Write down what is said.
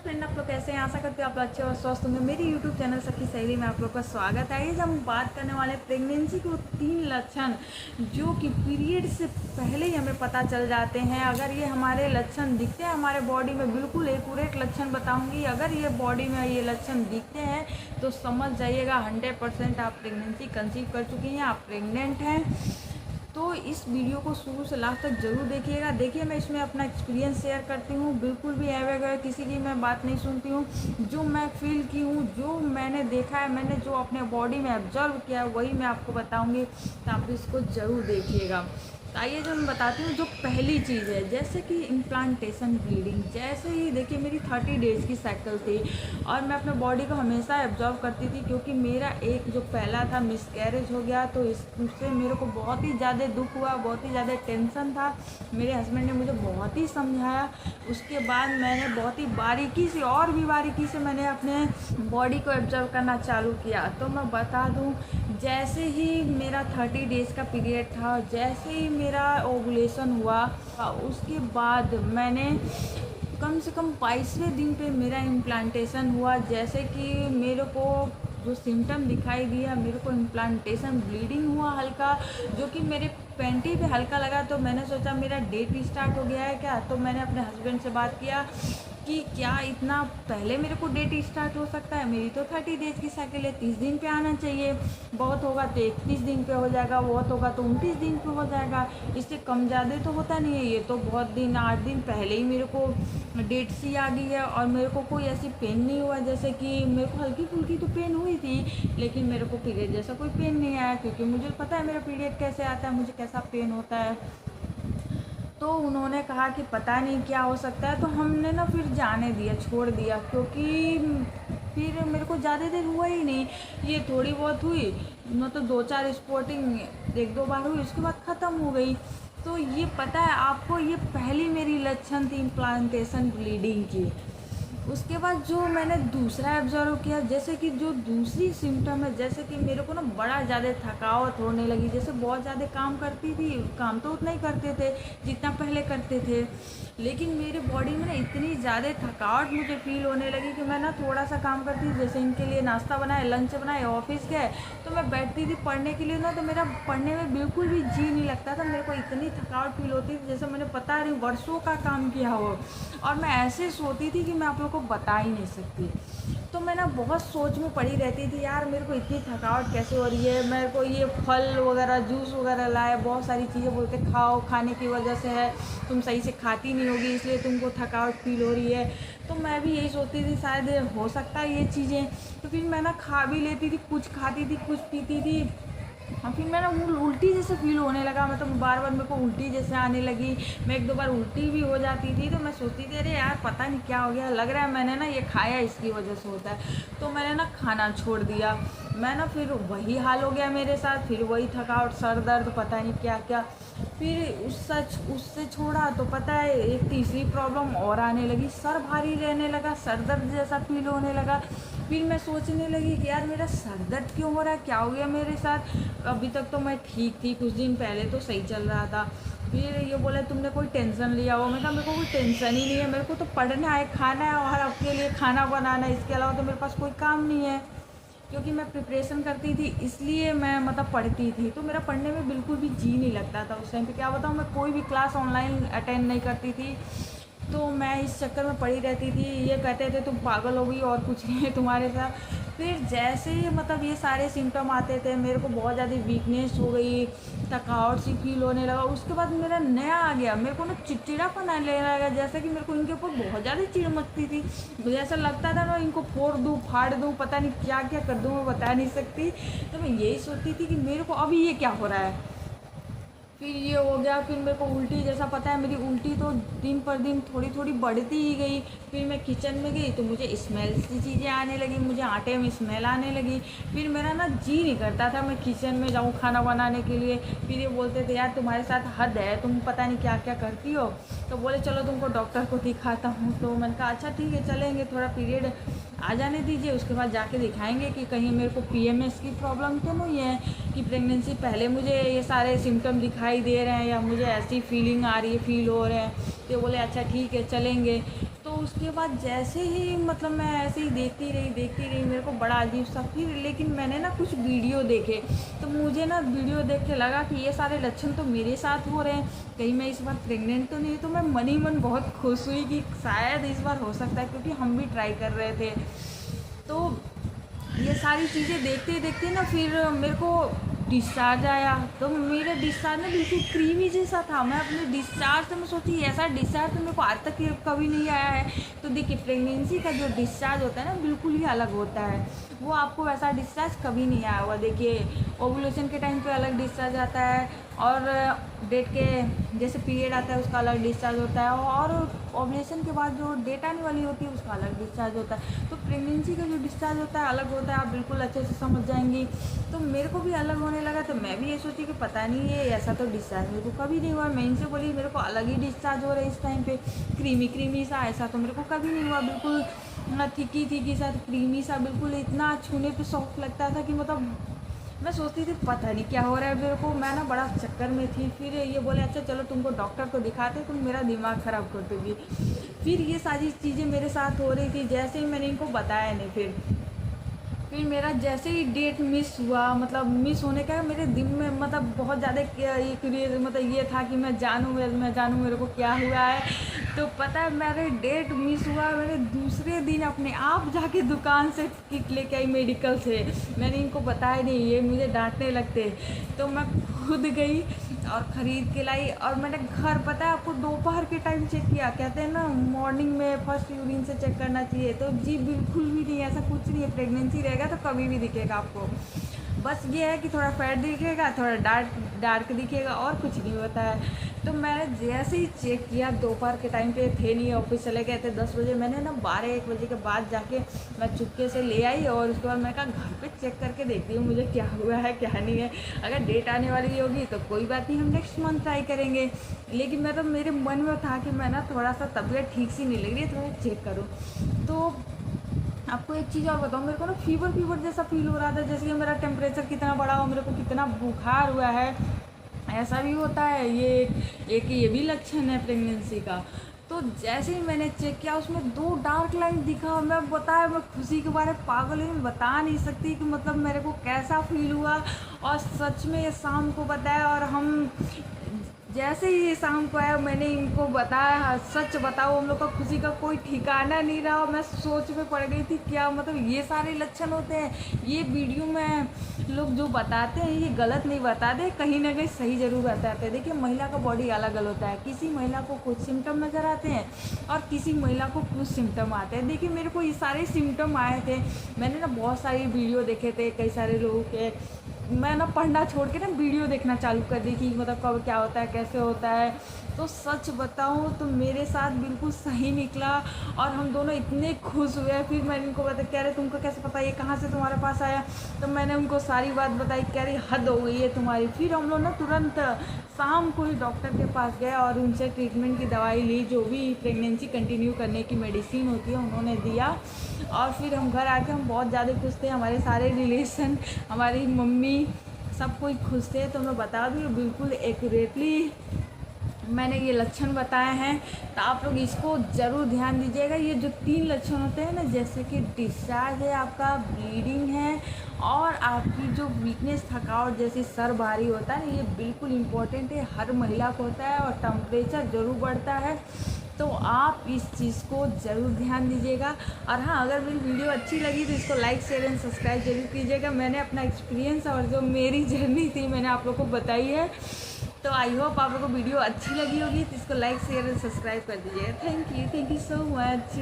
Friend, आप लोग कैसे हैं? आशा करते हैं आप लोग अच्छे और स्वस्थ होंगे। मेरी यूट्यूब चैनल सखी सहेली में आप लोग का स्वागत है। आज हम बात करने वाले हैं प्रेगनेंसी के वो 3 लक्षण जो कि पीरियड से पहले ही हमें पता चल जाते हैं। अगर ये हमारे लक्षण दिखते हैं हमारे बॉडी में, बिल्कुल एक्यूरेट लक्षण बताऊंगी। अगर ये बॉडी में ये लक्षण दिखते हैं तो समझ जाइएगा 100% आप प्रेगनेंसी कंसीव कर चुकी हैं, आप प्रेग्नेंट हैं। तो इस वीडियो को शुरू से लास्ट तक जरूर देखिएगा। देखिए, मैं इसमें अपना एक्सपीरियंस शेयर करती हूँ, बिल्कुल भी वगैरह किसी की मैं बात नहीं सुनती हूँ। जो मैं फील की हूँ, जो मैंने देखा है, मैंने जो अपने बॉडी में ऑब्जर्व किया है, वही मैं आपको बताऊँगी। तो आप इसको ज़रूर देखिएगा। तो आइए जो मैं बताती हूँ। जो पहली चीज़ है, जैसे कि इम्प्लांटेशन ब्लीडिंग। जैसे ही देखिए मेरी 30 डेज़ की साइकिल थी और मैं अपने बॉडी को हमेशा ऑब्जर्व करती थी, क्योंकि मेरा एक जो पहला था मिसकैरेज हो गया, तो इससे मेरे को बहुत ही ज़्यादा दुख हुआ, बहुत ही ज़्यादा टेंशन था। मेरे हस्बैंड ने मुझे बहुत ही समझाया। उसके बाद मैंने बहुत ही बारीकी से, और भी बारीकी से मैंने अपने बॉडी को ऑब्जर्व करना चालू किया। तो मैं बता दूँ, जैसे ही मेरा 30 डेज़ का पीरियड था, जैसे ही मेरा ओवुलेशन हुआ, उसके बाद मैंने कम से कम 22वें दिन पे मेरा इम्प्लांटेशन हुआ। जैसे कि मेरे को जो सिम्टम दिखाई दिया, मेरे को इम्प्लांटेशन ब्लीडिंग हुआ हल्का, जो कि मेरे पैंटी पे हल्का लगा। तो मैंने सोचा मेरा डेट स्टार्ट हो गया है क्या। तो मैंने अपने हस्बैंड से बात किया कि क्या इतना पहले मेरे को डेट स्टार्ट हो सकता है? मेरी तो 30 डेज़ की साइकिल है, 30 दिन पे आना चाहिए। बहुत होगा तो 31 दिन पे हो जाएगा, बहुत होगा तो 29 दिन पे हो जाएगा। इससे कम ज़्यादा तो होता नहीं है। ये तो बहुत दिन, 8 दिन पहले ही मेरे को डेट सी आ गई है। और मेरे को कोई ऐसी पेन नहीं हुआ। जैसे कि मेरे को हल्की फुल्की तो पेन हुई थी, लेकिन मेरे को पीरियड जैसा कोई पेन नहीं आया, क्योंकि मुझे पता है मेरा पीरियड कैसे आता है, मुझे कैसा पेन होता है। तो उन्होंने कहा कि पता नहीं क्या हो सकता है। तो हमने ना फिर जाने दिया, छोड़ दिया, क्योंकि फिर मेरे को ज़्यादा देर हुआ ही नहीं। ये थोड़ी बहुत हुई, मतलब 2-4 स्पॉटिंग 1-2 बार हुई, उसके बाद ख़त्म हो गई। तो ये पता है आपको, ये पहली मेरी लक्षण थी इम्प्लांटेशन ब्लीडिंग की। उसके बाद जो मैंने दूसरा ऑब्जर्व किया, जैसे कि जो दूसरी सिम्टम है, जैसे कि मेरे को ना बड़ा ज़्यादा थकावट होने लगी। जैसे बहुत ज़्यादा काम करती थी, काम तो उतना ही करते थे जितना पहले करते थे, लेकिन मेरे बॉडी में ना इतनी ज़्यादा थकावट मुझे फील होने लगी कि मैं ना थोड़ा सा काम करती थी। जैसे इनके लिए नाश्ता बनाए, लंच बनाए, ऑफिस गए, तो मैं बैठती थी पढ़ने के लिए ना, तो मेरा पढ़ने में बिल्कुल भी जी नहीं लगता था। मेरे को इतनी थकावट फील होती थी जैसे मैंने पता नहीं वर्षों का काम किया हो। और मैं ऐसे सोती थी कि मैं आप लोग को बता ही नहीं सकती। तो मैं ना बहुत सोच में पड़ी रहती थी, यार मेरे को इतनी थकावट कैसे हो रही है। मेरे को ये फल वगैरह, जूस वगैरह लाए, बहुत सारी चीज़ें बोलते खाओ, खाने की वजह से है, तुम सही से खाती नहीं होगी इसलिए तुमको थकावट फील हो रही है। तो मैं भी यही सोचती थी शायद हो सकता है ये चीज़ें। तो फिर मैं ना खा भी लेती थी, कुछ खाती थी, कुछ पीती थी। और फिर मेरा उल्टी जैसे फील होने लगा, मतलब बार बार मेरे को उल्टी जैसे आने लगी। मैं 1-2 बार उल्टी भी हो जाती थी। तो मैं सोचती थी अरे यार पता नहीं क्या हो गया, लग रहा है मैंने ना ये खाया, इसकी वजह से होता है। तो मैंने ना खाना छोड़ दिया। मैं ना फिर वही हाल हो गया मेरे साथ, फिर वही थकावट, सर दर्द, पता नहीं क्या क्या। फिर उससे छोड़ा तो पता है एक तीसरी प्रॉब्लम और आने लगी, सर भारी रहने लगा, सर दर्द जैसा फील होने लगा। फिर मैं सोचने लगी कि यार मेरा सर दर्द क्यों हो रहा है, क्या हो गया मेरे साथ। अभी तक तो मैं ठीक थी, कुछ दिन पहले तो सही चल रहा था। फिर ये बोला तुमने कोई टेंशन लिया हो। मैं कहा मेरे को कोई टेंशन ही नहीं है, मेरे को तो पढ़ना है, खाना है और आपके लिए खाना बनाना है, इसके अलावा तो मेरे पास कोई काम नहीं है। क्योंकि मैं प्रिपरेशन करती थी इसलिए मैं मतलब पढ़ती थी, तो मेरा पढ़ने में बिल्कुल भी जी नहीं लगता था उस टाइम पे। क्या बताऊँ, मैं कोई भी क्लास ऑनलाइन अटेंड नहीं करती थी। तो मैं इस चक्कर में पड़ी रहती थी। ये कहते थे तुम पागल हो गई और कुछ नहीं है तुम्हारे साथ। फिर जैसे ही मतलब ये सारे सिम्टम आते थे, मेरे को बहुत ज़्यादा वीकनेस हो गई, थकावट सी फील होने लगा। उसके बाद मेरा नया आ गया, मेरे को ना चिड़चिड़ापन आने लगा। जैसे कि मेरे को इनके ऊपर बहुत ज़्यादा चिड़ मचती थी। मुझे ऐसा लगता था ना इनको फोड़ दूँ, फाड़ दूँ, पता नहीं क्या क्या कर दूँ, मैं बता नहीं सकती। तो मैं यही सोचती थी कि मेरे को अभी ये क्या हो रहा है। फिर ये हो गया, फिर मेरे को उल्टी जैसा, पता है मेरी उल्टी तो दिन पर दिन थोड़ी थोड़ी बढ़ती ही गई। फिर मैं किचन में गई तो मुझे स्मेल सी चीज़ें आने लगी, मुझे आटे में स्मेल आने लगी। फिर मेरा ना जी नहीं करता था मैं किचन में जाऊँ खाना बनाने के लिए। फिर ये बोलते थे यार तुम्हारे साथ हद है, तुम पता नहीं क्या क्या करती हो। तो बोले चलो तुमको डॉक्टर को दिखाता हूँ। तो मैंने कहा अच्छा ठीक है चलेंगे, थोड़ा पीरियड आ जाने दीजिए, उसके बाद जाके दिखाएंगे कि कहीं मेरे को पीएमएस की प्रॉब्लम तो नहीं है, कि प्रेगनेंसी पहले मुझे ये सारे सिम्टम दिखाई दे रहे हैं या मुझे ऐसी फीलिंग आ रही है, फील हो रहे हैं। तो बोले अच्छा ठीक है चलेंगे। तो उसके बाद जैसे ही मतलब मैं ऐसे ही देखती रही, मेरे को बड़ा अजीब सा। फिर लेकिन मैंने ना कुछ वीडियो देखे, तो मुझे ना वीडियो देख के लगा कि ये सारे लक्षण तो मेरे साथ हो रहे हैं, कहीं मैं इस बार प्रेग्नेंट तो नहीं। तो मैं मन ही मन बहुत खुश हुई कि शायद इस बार हो सकता है, क्योंकि हम भी ट्राई कर रहे थे। तो ये सारी चीज़ें देखते देखते ना फिर मेरे को डिस्चार्ज आया। तो मेरा डिस्चार्ज ना बिल्कुल क्रीमी जैसा था। मैं अपने डिस्चार्ज से मैं सोची ऐसा डिस्चार्ज तो मेरे को आज तक कभी नहीं आया है। तो देखिए, प्रेगनेंसी का जो डिस्चार्ज होता है ना बिल्कुल ही अलग होता है। वो आपको वैसा डिस्चार्ज कभी नहीं आया हुआ। देखिए, ओवुलेशन के टाइम पे अलग डिस्चार्ज आता है, और डेट के जैसे पीरियड आता है उसका अलग डिस्चार्ज होता है, और ओवुलेशन के बाद जो डेट आने वाली होती है उसका अलग डिस्चार्ज होता है। तो प्रेगनेंसी का जो डिस्चार्ज होता है अलग होता है, आप बिल्कुल अच्छे से समझ जाएंगी। तो मेरे को भी अलग होने लगा, तो मैं भी ये सोची कि पता नहीं है ऐसा तो डिस्चार्ज मेरे को कभी नहीं हुआ। मैं इनसे बोली मेरे को अलग ही डिस्चार्ज हो रहा है इस टाइम पे, क्रीमी सा, ऐसा तो मेरे को कभी नहीं हुआ। बिल्कुल थिकी सा क्रीमी सा, बिल्कुल इतना छूने पे सॉफ्ट लगता था कि मतलब मैं सोचती थी पता नहीं क्या हो रहा है मेरे को। मैं ना बड़ा चक्कर में थी। फिर ये बोले अच्छा चलो तुमको डॉक्टर को दिखाते, तुम मेरा दिमाग ख़राब कर दोगी। फिर ये सारी चीज़ें मेरे साथ हो रही थी। जैसे ही मैंने इनको बताया नहीं, फिर मेरा जैसे ही डेट मिस हुआ, मतलब मिस होने का मेरे दिल में मतलब बहुत ज़्यादा मतलब ये था कि मैं जानूँ मेरे को क्या हुआ है। तो पता है, मेरे डेट मिस हुआ, मैंने दूसरे दिन अपने आप जाके दुकान से किट लेके आई मेडिकल से। मैंने इनको बताया नहीं, ये मुझे डांटने लगते। तो मैं खुद गई और ख़रीद के लाई, और मैंने घर, पता है आपको, दोपहर के टाइम चेक किया। कहते हैं ना मॉर्निंग में फर्स्ट यूरिन से चेक करना चाहिए। तो जी बिल्कुल भी नहीं, ऐसा कुछ नहीं है। प्रेगनेंसी रहेगा तो कभी भी दिखेगा आपको। बस ये है कि थोड़ा फैट दिखेगा, थोड़ा डार्क दिखेगा, और कुछ नहीं होता है। तो मैंने जैसे ही चेक किया, दोपहर के टाइम पे थे नहीं, ऑफिस चले गए थे 10 बजे। मैंने ना 12-1 बजे के बाद जाके मैं चुपके से ले आई, और उसके बाद मैंने कहा घर पे चेक करके देखती हूँ मुझे क्या हुआ है क्या नहीं है। अगर डेट आने वाली होगी तो कोई बात नहीं, हम नेक्स्ट मंथ ट्राई करेंगे। लेकिन मैं तो मेरे मन में था कि मैं ना थोड़ा सा तबीयत ठीक सी नहीं लग रही है, थोड़ा चेक करूँ। तो आपको एक चीज़ और बताऊँ, मेरे को ना फीवर जैसा फील हो रहा था, जैसे कि मेरा टेम्परेचर कितना बढ़ा हो, मेरे को कितना बुखार हुआ है। ऐसा भी होता है, ये भी लक्षण है प्रेगनेंसी का। तो जैसे ही मैंने चेक किया, उसमें 2 डार्क लाइन दिखा। मैं खुशी के बारे में पागल हूँ, बता नहीं सकती कि मतलब मेरे को कैसा फील हुआ। और सच में ये शाम को बताया, और हम जैसे ही शाम को आया मैंने इनको बताया। सच बताओ, हम लोग का खुशी का कोई ठिकाना नहीं रहा। मैं सोच में पड़ गई थी, क्या मतलब ये सारे लक्षण होते हैं। ये वीडियो में लोग जो बताते हैं ये गलत नहीं बताते, कहीं ना कहीं सही ज़रूर बताते हैं। देखिए, महिला का बॉडी अलग अलग होता है। किसी महिला को कुछ सिम्टम नज़र आते हैं और किसी महिला को कुछ सिम्टम आते हैं। देखिए, मेरे को ये सारे सिम्टम आए थे। मैंने ना बहुत सारी वीडियो देखे थे कई सारे लोगों के। मैं ना पढ़ना छोड़ के ना वीडियो देखना चालू कर दी कि मतलब कब क्या होता है, कैसे होता है। तो सच बताऊँ तो मेरे साथ बिल्कुल सही निकला, और हम दोनों इतने खुश हुए। फिर मैंने उनको बताया, कह रहे तुमको कैसे पता, ये कहाँ से तुम्हारे पास आया। तो मैंने उनको सारी बात बताई, कह रही हद हो गई है तुम्हारी। फिर हम लोग ना तुरंत शाम को ही डॉक्टर के पास गए और उनसे ट्रीटमेंट की दवाई ली, जो भी प्रेगनेंसी कंटिन्यू करने की मेडिसिन होती है उन्होंने दिया। और फिर हम घर आके हम बहुत ज़्यादा खुश थे। हमारे सारे रिलेशन, हमारी मम्मी, सब कोई खुश थे। तो मैं बता दूँ बिल्कुल एक्यूरेटली मैंने ये लक्षण बताए हैं, तो आप लोग इसको ज़रूर ध्यान दीजिएगा। ये जो 3 लक्षण होते हैं ना, जैसे कि डिस्चार्ज है आपका, ब्लीडिंग है, और आपकी जो वीकनेस, थकावट, जैसे सर भारी होता है ना, ये बिल्कुल इम्पोर्टेंट है, हर महिला को होता है। और टेम्परेचर ज़रूर बढ़ता है। तो आप इस चीज़ को ज़रूर ध्यान दीजिएगा। और हाँ, अगर मेरी वीडियो अच्छी लगी तो इसको लाइक, शेयर एंड सब्सक्राइब जरूर कीजिएगा। मैंने अपना एक्सपीरियंस और जो मेरी जर्नी थी मैंने आप लोग को बताई है। तो आई होप आप लोगों को वीडियो अच्छी लगी होगी, तो इसको लाइक, शेयर एंड सब्सक्राइब कर दीजिएगा। Thank you so much.